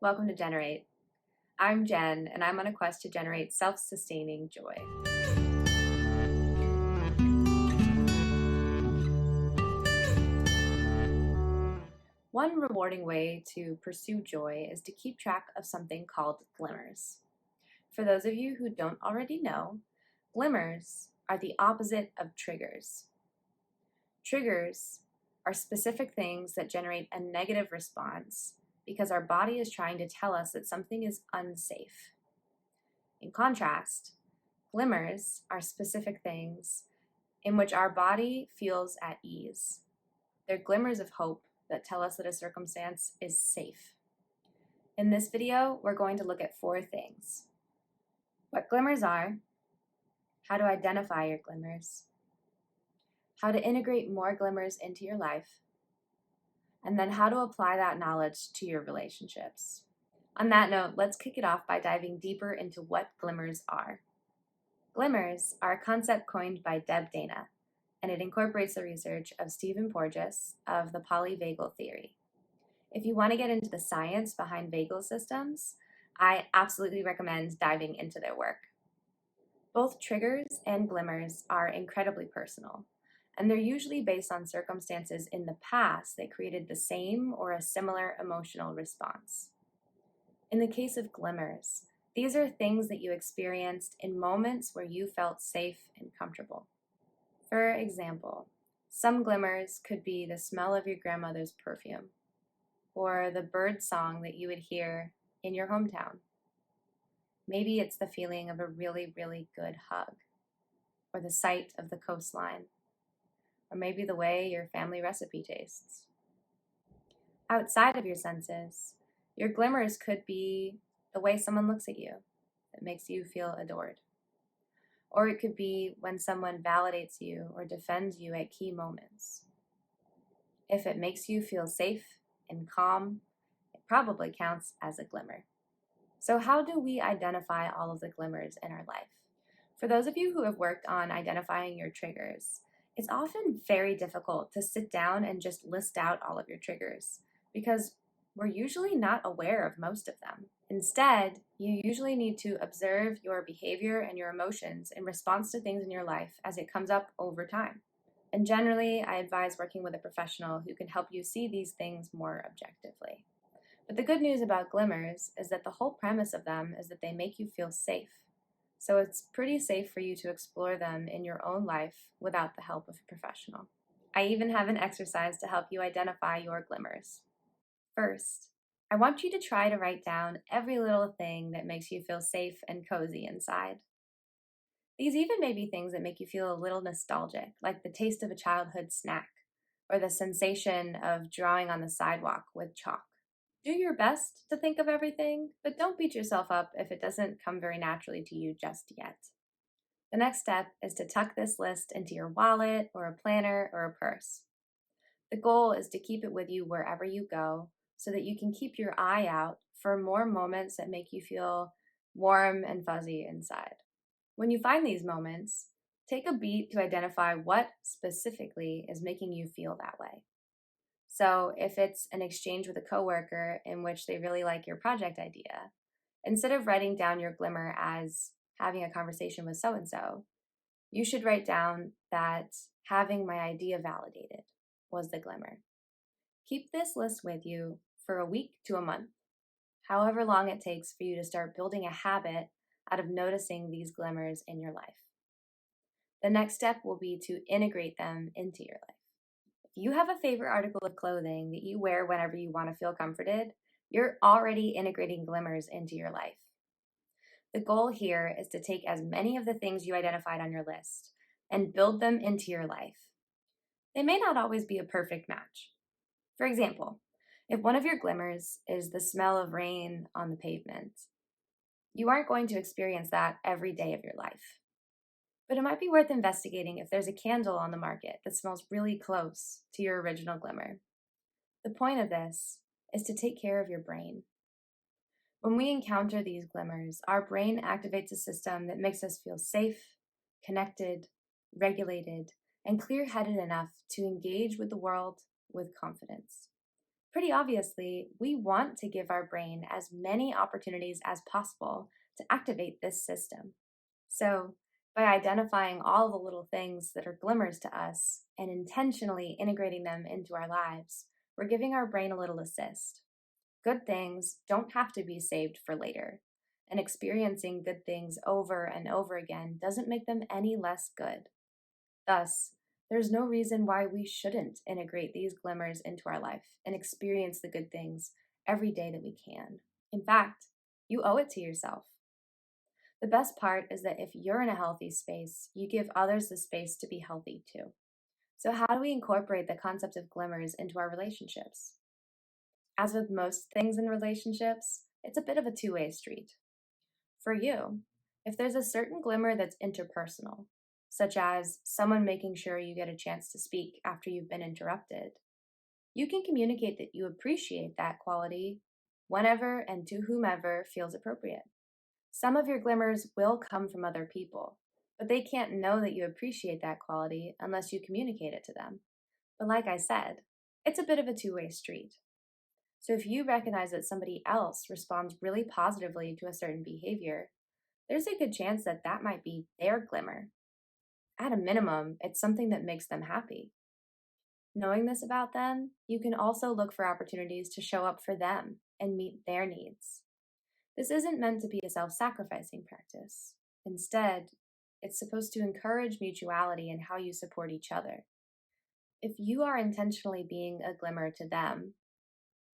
Welcome to Jenerate. I'm Jen, and I'm on a quest to generate self-sustaining joy. One rewarding way to pursue joy is to keep track of something called glimmers. For those of you who don't already know, glimmers are the opposite of triggers. Triggers are specific things that generate a negative response because our body is trying to tell us that something is unsafe. In contrast, glimmers are specific things in which our body feels at ease. They're glimmers of hope that tell us that a circumstance is safe. In this video, we're going to look at 4 things: what glimmers are, how to identify your glimmers, how to integrate more glimmers into your life, and then how to apply that knowledge to your relationships. On that note, let's kick it off by diving deeper into what glimmers are. Glimmers are a concept coined by Deb Dana, and it incorporates the research of Stephen Porges of the polyvagal theory. If you want to get into the science behind vagal systems, I absolutely recommend diving into their work. Both triggers and glimmers are incredibly personal, and they're usually based on circumstances in the past that created the same or a similar emotional response. In the case of glimmers, these are things that you experienced in moments where you felt safe and comfortable. For example, some glimmers could be the smell of your grandmother's perfume, or the bird song that you would hear in your hometown. Maybe it's the feeling of a really, really good hug, or the sight of the coastline, or maybe the way your family recipe tastes. Outside of your senses, your glimmers could be the way someone looks at you that makes you feel adored. Or it could be when someone validates you or defends you at key moments. If it makes you feel safe and calm, it probably counts as a glimmer. So how do we identify all of the glimmers in our life? For those of you who have worked on identifying your triggers, it's often very difficult to sit down and just list out all of your triggers because we're usually not aware of most of them. Instead, you usually need to observe your behavior and your emotions in response to things in your life as it comes up over time. And generally, I advise working with a professional who can help you see these things more objectively. But the good news about glimmers is that the whole premise of them is that they make you feel safe. So it's pretty safe for you to explore them in your own life without the help of a professional. I even have an exercise to help you identify your glimmers. First, I want you to try to write down every little thing that makes you feel safe and cozy inside. These even may be things that make you feel a little nostalgic, like the taste of a childhood snack, or the sensation of drawing on the sidewalk with chalk. Do your best to think of everything, but don't beat yourself up if it doesn't come very naturally to you just yet. The next step is to tuck this list into your wallet or a planner or a purse. The goal is to keep it with you wherever you go so that you can keep your eye out for more moments that make you feel warm and fuzzy inside. When you find these moments, take a beat to identify what specifically is making you feel that way. So if it's an exchange with a coworker in which they really like your project idea, instead of writing down your glimmer as having a conversation with so-and-so, you should write down that having my idea validated was the glimmer. Keep this list with you for a week to a month, however long it takes for you to start building a habit out of noticing these glimmers in your life. The next step will be to integrate them into your life. If you have a favorite article of clothing that you wear whenever you want to feel comforted, you're already integrating glimmers into your life. The goal here is to take as many of the things you identified on your list and build them into your life. They may not always be a perfect match. For example, if one of your glimmers is the smell of rain on the pavement, you aren't going to experience that every day of your life. But it might be worth investigating if there's a candle on the market that smells really close to your original glimmer. The point of this is to take care of your brain. When we encounter these glimmers, our brain activates a system that makes us feel safe, connected, regulated, and clear-headed enough to engage with the world with confidence. Pretty obviously, we want to give our brain as many opportunities as possible to activate this system. So, by identifying all the little things that are glimmers to us and intentionally integrating them into our lives, we're giving our brain a little assist. Good things don't have to be saved for later, and experiencing good things over and over again doesn't make them any less good. Thus, there's no reason why we shouldn't integrate these glimmers into our life and experience the good things every day that we can. In fact, you owe it to yourself. The best part is that if you're in a healthy space, you give others the space to be healthy too. So, how do we incorporate the concept of glimmers into our relationships? As with most things in relationships, it's a bit of a two-way street. For you, if there's a certain glimmer that's interpersonal, such as someone making sure you get a chance to speak after you've been interrupted, you can communicate that you appreciate that quality whenever and to whomever feels appropriate. Some of your glimmers will come from other people, but they can't know that you appreciate that quality unless you communicate it to them. But like I said, it's a bit of a two-way street. So if you recognize that somebody else responds really positively to a certain behavior, there's a good chance that that might be their glimmer. At a minimum, it's something that makes them happy. Knowing this about them, you can also look for opportunities to show up for them and meet their needs. This isn't meant to be a self-sacrificing practice. Instead, it's supposed to encourage mutuality in how you support each other. If you are intentionally being a glimmer to them,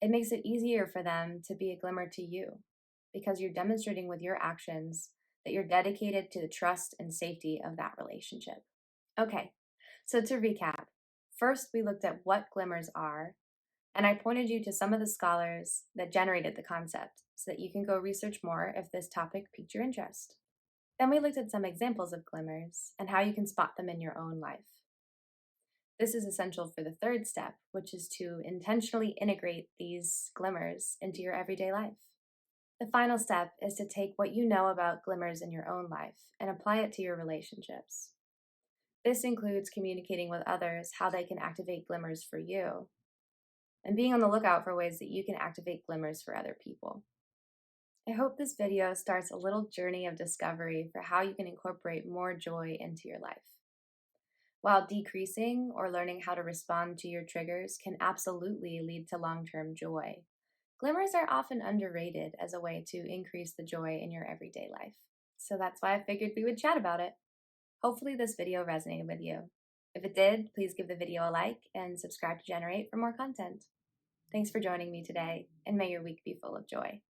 it makes it easier for them to be a glimmer to you because you're demonstrating with your actions that you're dedicated to the trust and safety of that relationship. Okay, so to recap, first we looked at what glimmers are, and I pointed you to some of the scholars that generated the concept so that you can go research more if this topic piqued your interest. Then we looked at some examples of glimmers and how you can spot them in your own life. This is essential for the third step, which is to intentionally integrate these glimmers into your everyday life. The final step is to take what you know about glimmers in your own life and apply it to your relationships. This includes communicating with others how they can activate glimmers for you, and being on the lookout for ways that you can activate glimmers for other people. I hope this video starts a little journey of discovery for how you can incorporate more joy into your life. While decreasing or learning how to respond to your triggers can absolutely lead to long-term joy, glimmers are often underrated as a way to increase the joy in your everyday life. So that's why I figured we would chat about it. Hopefully this video resonated with you. If it did, please give the video a like and subscribe to Jenerate for more content. Thanks for joining me today, and may your week be full of joy.